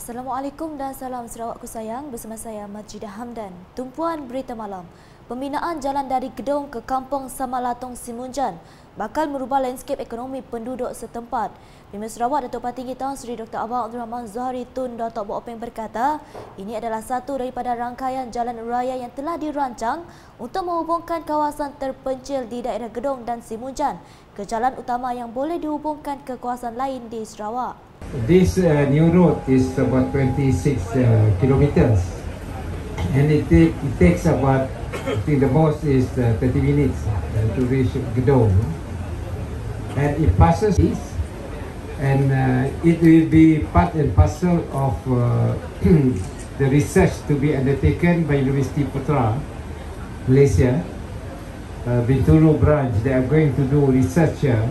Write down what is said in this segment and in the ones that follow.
Assalamualaikum dan salam Sarawakku sayang, bersama saya Majidah Hamdan. Tumpuan berita malam. Pembinaan jalan dari Gedong ke Kampung Samalatong Simunjan bakal merubah landscape ekonomi penduduk setempat. Pemimpin Sarawak Datuk Patinggi Tan Sri Dr. Abang Abdul Rahman Zohari Tun Datuk Bopeng berkata, ini adalah satu daripada rangkaian jalan raya yang telah dirancang untuk menghubungkan kawasan terpencil di daerah Gedong dan Simunjan ke jalan utama yang boleh dihubungkan ke kawasan lain di Sarawak. This new road is about 26 kilometers, and it takes about, I think the most is 30 minutes to reach Gedong, and it passes east, and it will be part and parcel of the research to be undertaken by University Putra, Malaysia, Bintulu branch. They are going to do research here.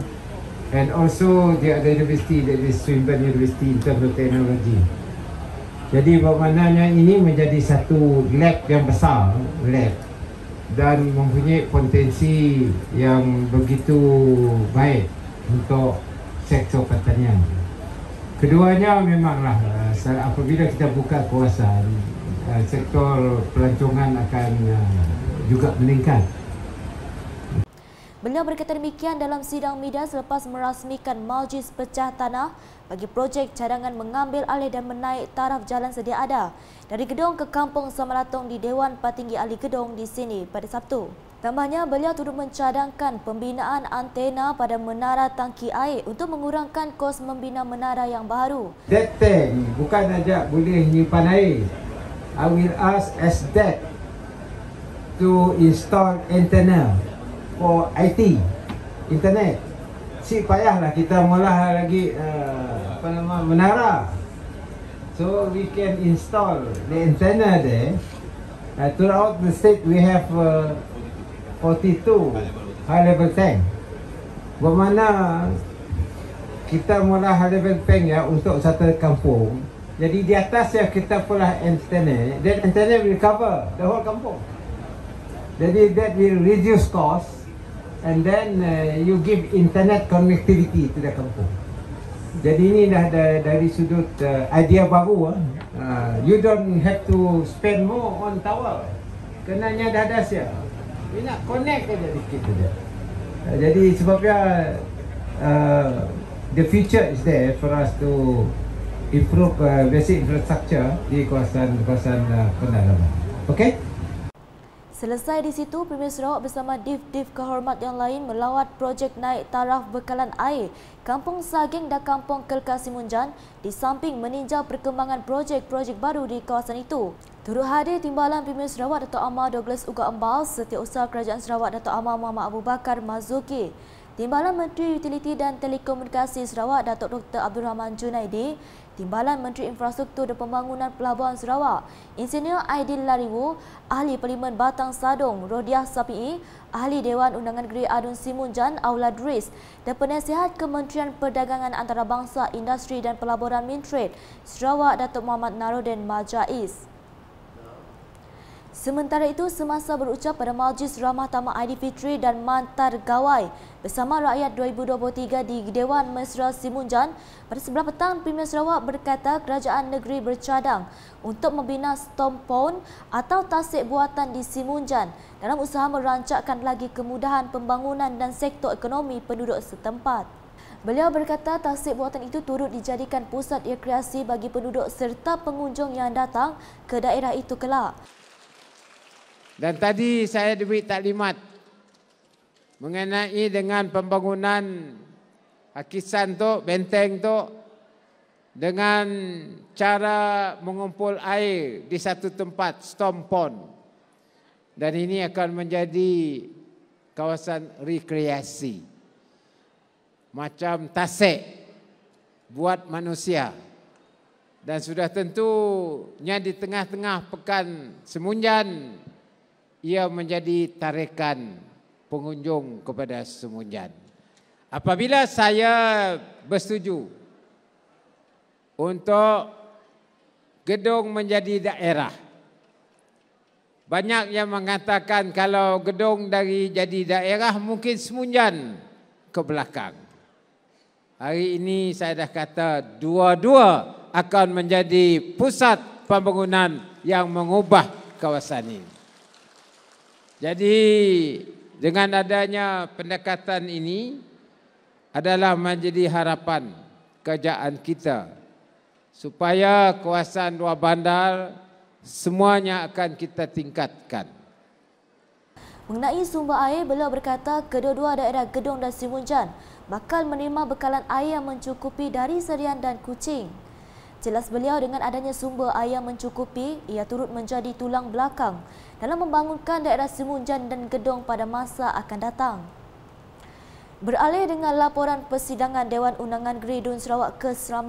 And also the other university, that is Swinburne University in terms of technology. Jadi bermaknanya ini menjadi satu lab yang besar, dan mempunyai potensi yang begitu baik untuk sektor pertanian. Keduanya memanglah apabila kita buka kawasan, sektor pelancongan akan juga meningkat. Beliau berkata demikian dalam sidang media selepas merasmikan majlis pecah tanah bagi projek cadangan mengambil alih dan menaik taraf jalan sedia ada dari Gedong ke Kampung Samalatong di Dewan Patinggi Ahli Gedong di sini pada Sabtu. Tambahnya, beliau turut mencadangkan pembinaan antena pada menara tangki air untuk mengurangkan kos membina menara yang baru. That tank bukan saja boleh nyimpan air. I will ask SDET to install antenna for IT, internet. Si payahlah kita mula lagi menara. So we can install the antenna there. Throughout the state we have 42 high level tank. Bermakna kita mula high level tank ya untuk satu kampung. Jadi di atas ya kita pula antenna. That antenna will cover the whole kampung. Jadi that will reduce cost. And then you give internet connectivity to the kampung. Jadi ini dah dari sudut idea baru. You don't have to spend more on tower. Kenanya dah ada sia. You nak connect aja dikit saja. Jadi sebabnya the future is there for us to improve basic infrastructure di kawasan pendalaman. Okay? Selesai di situ, Premier Sarawak bersama Div-Div kehormat yang lain melawat projek naik taraf bekalan air Kampung Saging dan Kampung Kelkar Simunjan di samping meninjau perkembangan projek-projek baru di kawasan itu. Turut hadir Timbalan Premier Sarawak Dato' Amar Douglas Uga Ambal, Setiausaha Kerajaan Sarawak Dato' Amar Muhammad Abu Bakar Mazuki, Timbalan Menteri Utiliti dan Telekomunikasi Sarawak Datuk Dr. Abdul Rahman Junaidi, Timbalan Menteri Infrastruktur dan Pembangunan Pelabuhan Sarawak, Insinyur Aidil Lariwu, Ahli Parlimen Batang Sadong Rodiah Sapii, Ahli Dewan Undangan Negeri Adun Simunjan Aulad Riz dan Penasihat Kementerian Perdagangan Antarabangsa, Industri dan Pelaburan Mintrade Sarawak Datuk Muhammad Narudin Majais. Sementara itu, semasa berucap pada Majlis Ramah Tamak Aidilfitri dan Mantar Gawai bersama rakyat 2023 di Dewan Mesra Simunjan pada sebelah petang, Premier Sarawak berkata kerajaan negeri bercadang untuk membina stompon atau tasik buatan di Simunjan dalam usaha merancangkan lagi kemudahan pembangunan dan sektor ekonomi penduduk setempat. Beliau berkata tasik buatan itu turut dijadikan pusat rekreasi bagi penduduk serta pengunjung yang datang ke daerah itu kelak. Dan tadi saya diberi taklimat mengenai dengan pembangunan hakisan tu, benteng tu dengan cara mengumpul air di satu tempat, storm pond. Dan ini akan menjadi kawasan rekreasi. Macam tasik buat manusia. Dan sudah tentunya di tengah-tengah pekan Simunjan, ia menjadi tarikan pengunjung kepada Simunjan. Apabila saya bersetuju untuk Gedong menjadi daerah, banyak yang mengatakan kalau Gedong dari jadi daerah mungkin Simunjan ke belakang. Hari ini saya dah kata dua-dua akan menjadi pusat pembangunan yang mengubah kawasan ini. Jadi dengan adanya pendekatan ini adalah menjadi harapan kerajaan kita supaya kawasan luar bandar semuanya akan kita tingkatkan. Mengenai sumber air, beliau berkata kedua-dua daerah Gedong dan Simunjan bakal menerima bekalan air yang mencukupi dari Serian dan Kuching. Jelas beliau dengan adanya sumber air yang mencukupi, ia turut menjadi tulang belakang dalam membangunkan daerah Simunjan dan Gedong pada masa akan datang. Beralih dengan laporan persidangan Dewan Undangan Negeri Dun Sarawak ke-19,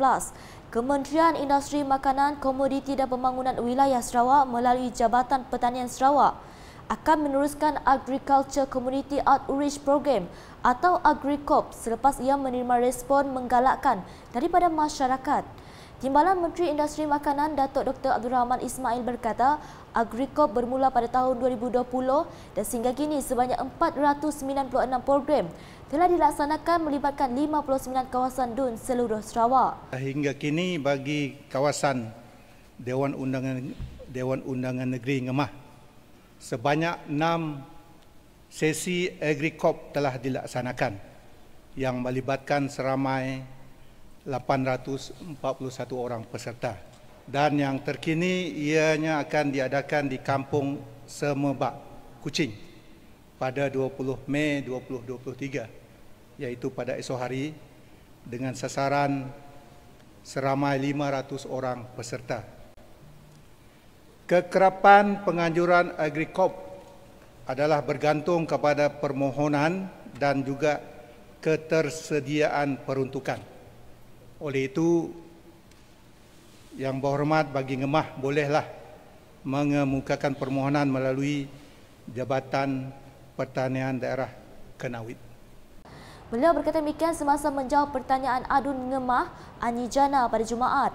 Kementerian Industri Makanan, Komoditi dan Pembangunan Wilayah Sarawak melalui Jabatan Pertanian Sarawak akan meneruskan Agriculture Community Outreach Program atau AgriCOP selepas ia menerima respon menggalakkan daripada masyarakat. Timbalan Menteri Industri Makanan Datuk Dr. Abdul Rahman Ismail berkata, AgriCOP bermula pada tahun 2020 dan sehingga kini sebanyak 496 program telah dilaksanakan melibatkan 59 kawasan dun seluruh Sarawak. Hingga kini bagi kawasan Dewan Undangan Negeri Ngemah, sebanyak 6 sesi AgriCOP telah dilaksanakan yang melibatkan seramai 841 orang peserta, dan yang terkini ianya akan diadakan di Kampung Semebak, Kuching pada 20 Mei 2023, iaitu pada esok hari dengan sasaran seramai 500 orang peserta. Kekerapan penganjuran AgriCOP adalah bergantung kepada permohonan dan juga ketersediaan peruntukan. Oleh itu, Yang Berhormat bagi Ngemah bolehlah mengemukakan permohonan melalui Jabatan Pertanian Daerah Kenawit. Beliau berkata demikian semasa menjawab pertanyaan Adun Ngemah Anijana pada Jumaat.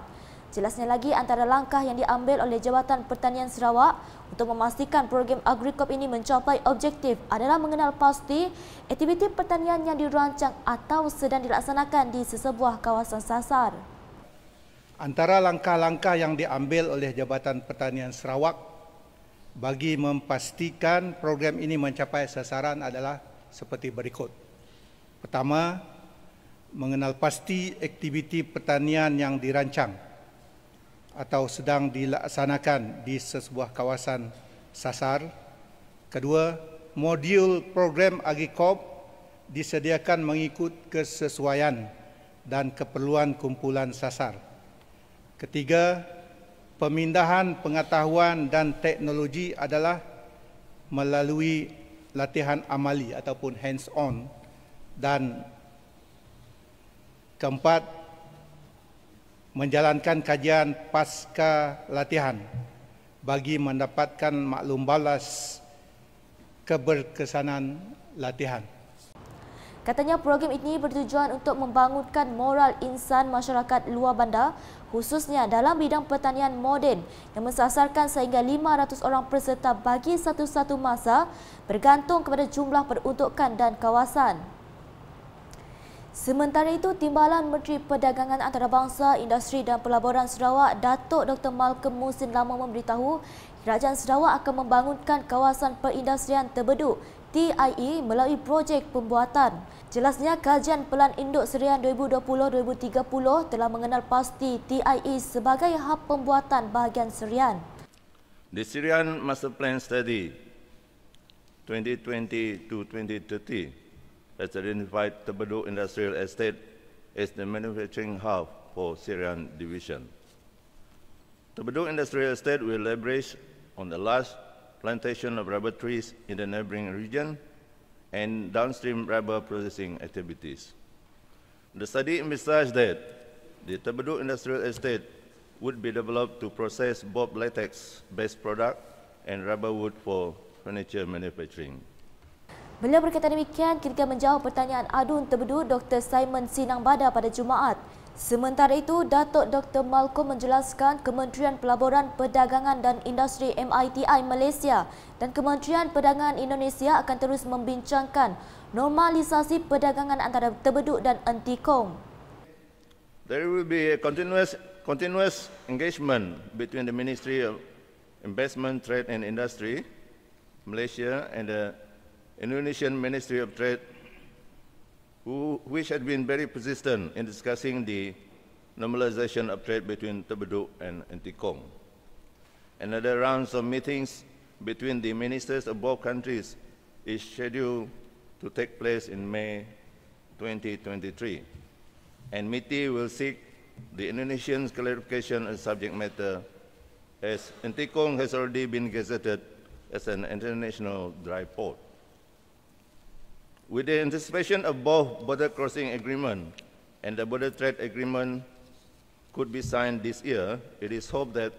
Jelasnya lagi, antara langkah yang diambil oleh Jabatan Pertanian Sarawak untuk memastikan program AgriCOP ini mencapai objektif adalah mengenal pasti aktiviti pertanian yang dirancang atau sedang dilaksanakan di sesebuah kawasan sasar. Antara langkah-langkah yang diambil oleh Jabatan Pertanian Sarawak bagi memastikan program ini mencapai sasaran adalah seperti berikut. Pertama, mengenal pasti aktiviti pertanian yang dirancang atau sedang dilaksanakan di sesebuah kawasan sasar. Kedua, modul program AgriCOP disediakan mengikut kesesuaian dan keperluan kumpulan sasar. Ketiga, pemindahan pengetahuan dan teknologi adalah melalui latihan amali ataupun hands-on. Dan keempat, menjalankan kajian pasca latihan bagi mendapatkan maklum balas keberkesanan latihan. Katanya program ini bertujuan untuk membangunkan moral insan masyarakat luar bandar, khususnya dalam bidang pertanian moden yang mensasarkan sehingga 500 orang peserta bagi satu-satu masa bergantung kepada jumlah peruntukan dan kawasan. Sementara itu, Timbalan Menteri Perdagangan Antarabangsa, Industri dan Pelaburan Sarawak, Datuk Dr. Malcolm Musin Lama memberitahu Kerajaan Sarawak akan membangunkan kawasan perindustrian terbeduk TIE melalui projek pembuatan. Jelasnya, kajian Pelan Induk Serian 2020-2030 telah mengenal pasti TIE sebagai hub pembuatan bahagian serian. The Serian Master Plan Study 2020 to 2030 has identified Terbeduk Industrial Estate as the manufacturing hub for Serian Division. Terbeduk Industrial Estate will leverage on the large plantation of rubber trees in the neighboring region and downstream rubber processing activities. The study emphasized that the Terbeduk Industrial Estate would be developed to process both latex-based product and rubber wood for furniture manufacturing. Beliau berkata demikian ketika menjawab pertanyaan Adun Terbeduk Dr. Simon Sinang Bada pada Jumaat. Sementara itu, Datuk Dr. Malcolm menjelaskan Kementerian Pelaburan, Perdagangan dan Industri MITI Malaysia dan Kementerian Perdagangan Indonesia akan terus membincangkan normalisasi perdagangan antara Terbeduk dan Antikong. There will be a continuous continuous engagement between the Ministry of Investment, Trade and Industry, Malaysia, and the Indonesian Ministry of Trade, which had been very persistent in discussing the normalization of trade between Terbeduk and Antikong. Another round of meetings between the ministers of both countries is scheduled to take place in May 2023, and MITI will seek the Indonesian clarification on subject matter, as Antikong has already been gazetted as an international dry port. With the anticipation of both border crossing agreement and the border trade agreement could be signed this year, it is hoped that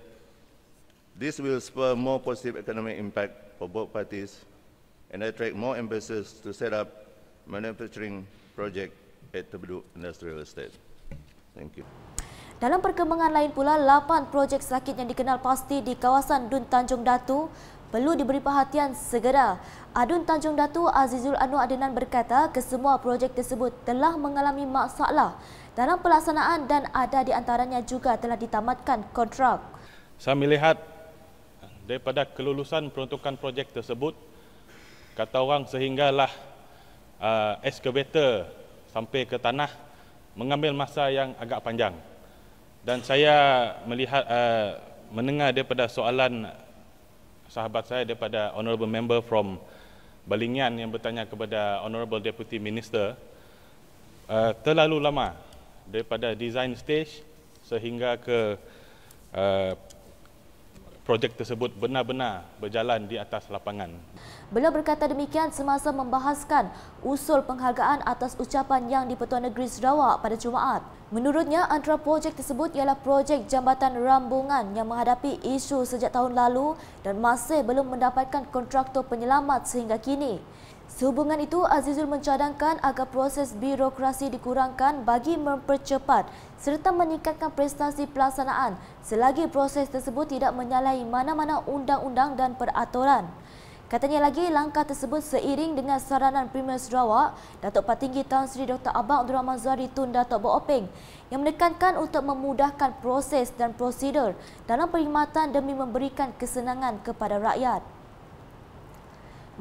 this will spur more positive economic impact for both parties and attract more investors to set up manufacturing project at Terbeduk Industrial Estate. Thank you. Dalam perkembangan lain pula, 8 projek sakit yang dikenal pasti di kawasan Dun Tanjung Datu perlu diberi perhatian segera. Adun Tanjung Datu Azizul Anwar Adenan berkata kesemua projek tersebut telah mengalami masalah dalam pelaksanaan dan ada di antaranya juga telah ditamatkan kontrak. Saya melihat daripada kelulusan peruntukan projek tersebut, kata orang sehinggalah excavator sampai ke tanah mengambil masa yang agak panjang. Dan saya melihat mendengar daripada soalan sahabat saya daripada Honourable Member from Balingian yang bertanya kepada Honourable Deputy Minister, terlalu lama daripada design stage sehingga ke projek tersebut benar-benar berjalan di atas lapangan. Beliau berkata demikian semasa membahaskan usul penghargaan atas ucapan yang di-Pertuan Negeri Sarawak pada Jumaat. Menurutnya, antara projek tersebut ialah projek Jambatan Rambungan yang menghadapi isu sejak tahun lalu dan masih belum mendapatkan kontraktor penyelamat sehingga kini. Sehubungan itu, Azizul mencadangkan agar proses birokrasi dikurangkan bagi mempercepat serta meningkatkan prestasi pelaksanaan selagi proses tersebut tidak menyalahi mana-mana undang-undang dan peraturan. Katanya lagi, langkah tersebut seiring dengan saranan Premier Sarawak, Datuk Patinggi Tan Sri Dr. Abang Abdul Rahman Zahari Tun Datuk Boopeng yang menekankan untuk memudahkan proses dan prosedur dalam perkhidmatan demi memberikan kesenangan kepada rakyat.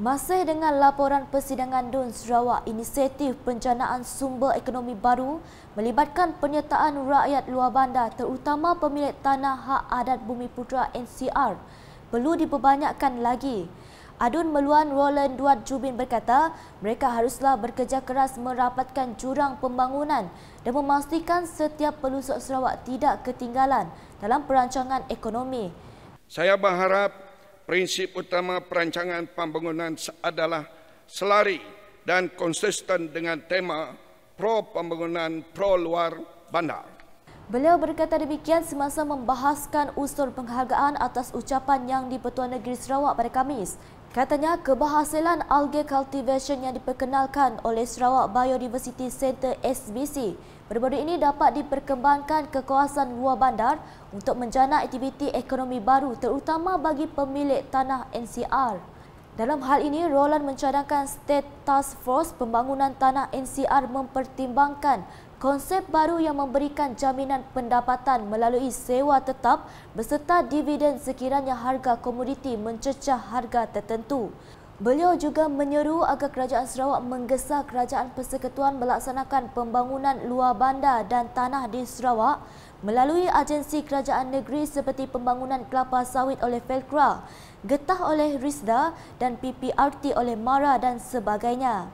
Masih dengan laporan persidangan Dun Sarawak, inisiatif penjanaan sumber ekonomi baru melibatkan penyertaan rakyat luar bandar terutama pemilik tanah hak adat Bumi Putera NCR perlu diperbanyakkan lagi. Adun Meluan Roland Duat Jubin berkata mereka haruslah bekerja keras merapatkan jurang pembangunan dan memastikan setiap pelusuk Sarawak tidak ketinggalan dalam perancangan ekonomi. Saya berharap prinsip utama perancangan pembangunan adalah selari dan konsisten dengan tema pro pembangunan pro luar bandar. Beliau berkata demikian semasa membahaskan usul penghargaan atas ucapan yang di-Pertuan Negeri Sarawak pada Khamis. Katanya keberhasilan algae cultivation yang diperkenalkan oleh Sarawak Biodiversity Centre SBC baru-baru ini dapat diperkembangkan ke kawasan luar bandar untuk menjana aktiviti ekonomi baru terutama bagi pemilik tanah NCR. Dalam hal ini, Roland mencadangkan State Task Force Pembangunan Tanah NCR mempertimbangkan konsep baru yang memberikan jaminan pendapatan melalui sewa tetap beserta dividen sekiranya harga komoditi mencecah harga tertentu. Beliau juga menyeru agar Kerajaan Sarawak menggesa Kerajaan Persekutuan melaksanakan pembangunan luar bandar dan tanah di Sarawak melalui agensi kerajaan negeri seperti pembangunan kelapa sawit oleh Felcra, getah oleh Risda dan PPRT oleh MARA dan sebagainya.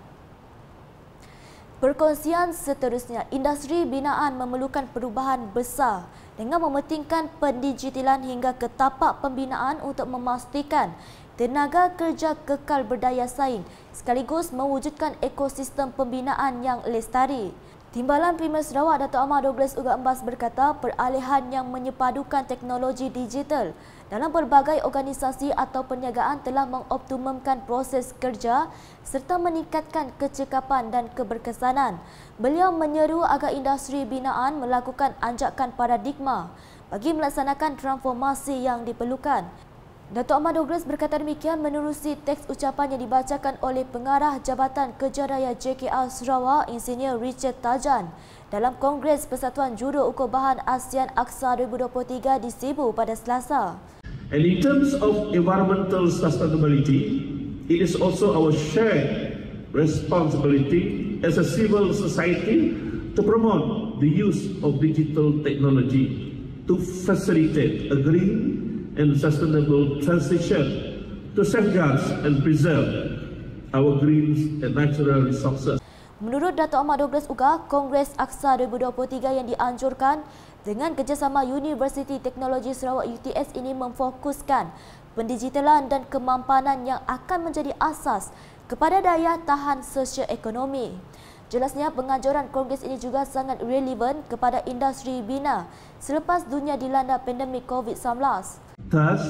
Perkongsian seterusnya, industri binaan memerlukan perubahan besar dengan mementingkan pendigitalan hingga ke tapak pembinaan untuk memastikan tenaga kerja kekal berdaya saing sekaligus mewujudkan ekosistem pembinaan yang lestari. Timbalan Premier Sarawak Datuk Ahmad Douglas Ugat Embas berkata peralihan yang menyepadukan teknologi digital dalam berbagai organisasi atau perniagaan telah mengoptimumkan proses kerja serta meningkatkan kecekapan dan keberkesanan. Beliau menyeru agar industri binaan melakukan anjakan paradigma bagi melaksanakan transformasi yang diperlukan. Datuk Ahmad Douglas berkata demikian menerusi teks ucapan yang dibacakan oleh Pengarah Jabatan Kerja Raya JKR Sarawak, Insinyur Richard Tajan dalam Kongres Persatuan Juru Ukur Bahan ASEAN Aksa 2023 di Cebu pada Selasa. And in terms of environmental sustainability, it is also our shared responsibility as a civil society to promote the use of digital technology to facilitate a green and sustainable transition to safeguard and preserve our green and natural resources. Menurut Datuk Ahmad Douglas Uga, Kongres Aksa 2023 yang dianjurkan dengan kerjasama Universiti Teknologi Sarawak UTS ini memfokuskan pendigitalan dan kemampanan yang akan menjadi asas kepada daya tahan sosio-ekonomi. Jelasnya penganjuran kongres ini juga sangat relevan kepada industri bina selepas dunia dilanda pandemik COVID-19. Thus,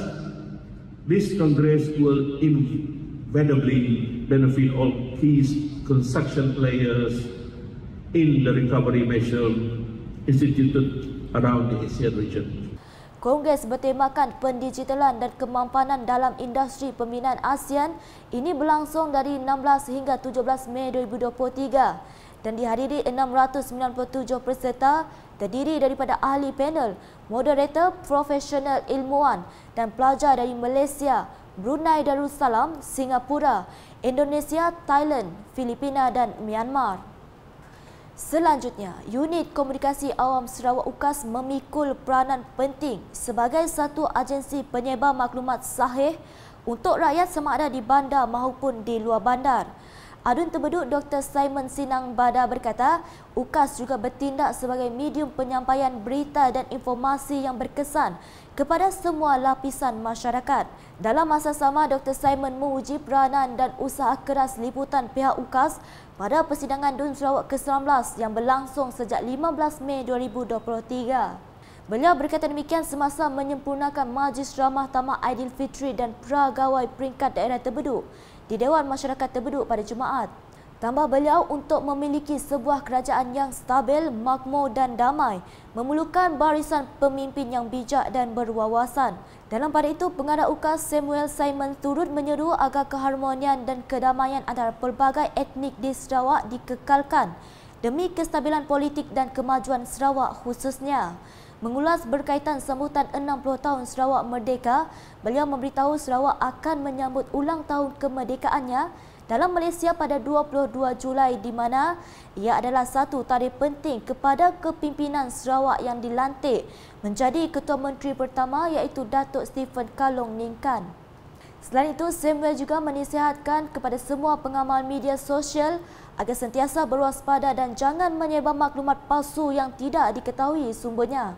this Congress will inevitably benefit all key construction players in the recovery measure instituted around the Asian region. Kongres bertemakan pendigitalan dan kemampanan dalam industri pembinaan ASEAN ini berlangsung dari 16 hingga 17 Mei 2023 dan dihadiri 697 peserta terdiri daripada ahli panel, moderator, profesional ilmuwan dan pelajar dari Malaysia, Brunei Darussalam, Singapura, Indonesia, Thailand, Filipina dan Myanmar. Selanjutnya, Unit Komunikasi Awam Sarawak UKAS memikul peranan penting sebagai satu agensi penyebar maklumat sahih untuk rakyat sama ada di bandar maupun di luar bandar. Adun Terbeduk Dr. Simon Sinang Bada berkata, UKAS juga bertindak sebagai medium penyampaian berita dan informasi yang berkesan kepada semua lapisan masyarakat. Dalam masa sama, Dr. Simon memuji peranan dan usaha keras liputan pihak UKAS pada persidangan DUN Sarawak ke-19 yang berlangsung sejak 15 Mei 2023. Beliau berkata demikian semasa menyempurnakan Majlis Ramah Tamah Aidilfitri dan Pragawai Peringkat Daerah Terbeduk di Dewan Masyarakat Terbeduk pada Jumaat. Tambah beliau, untuk memiliki sebuah kerajaan yang stabil, makmur dan damai memerlukan barisan pemimpin yang bijak dan berwawasan. Dalam pada itu, Pengarah UKAS Samuel Simon turut menyeru agar keharmonian dan kedamaian antara pelbagai etnik di Sarawak dikekalkan demi kestabilan politik dan kemajuan Sarawak khususnya. Mengulas berkaitan sambutan 60 tahun Sarawak Merdeka, beliau memberitahu Sarawak akan menyambut ulang tahun kemerdekaannya dalam Malaysia pada 22 Julai di mana ia adalah satu tarikh penting kepada kepimpinan Sarawak yang dilantik menjadi Ketua Menteri pertama iaitu Datuk Stephen Kalong Ningkan. Selain itu, Samuel juga menasihatkan kepada semua pengamal media sosial agar sentiasa berwaspada dan jangan menyebar maklumat palsu yang tidak diketahui sumbernya.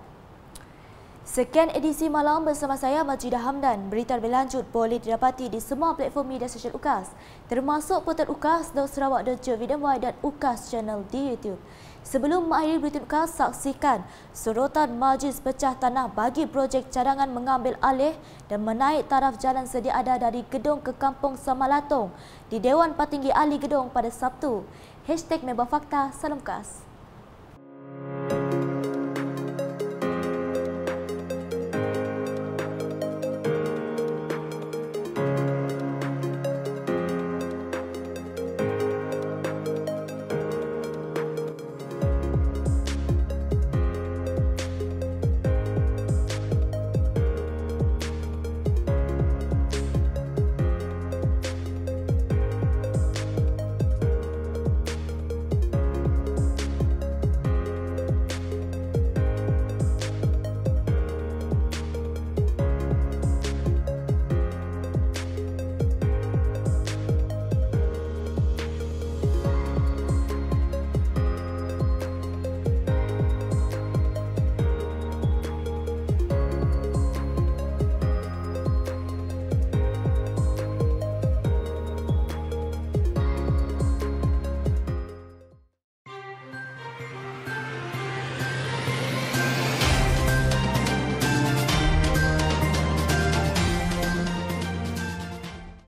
Sekian edisi malam bersama saya Majidah Hamdan. Berita lebih lanjut boleh didapati di semua platform media sosial UKAS termasuk portal ukas.sarawak.gov.my dan UKAS Channel di YouTube. Sebelum mengakhiri berita UKAS, saksikan sorotan Majlis Pecah Tanah bagi projek cadangan mengambil alih dan menaik taraf jalan sedia ada dari Gedong ke Kampung Samalatong di Dewan Patinggi Ahli Gedong pada Sabtu. #Member Fakta, salam UKAS.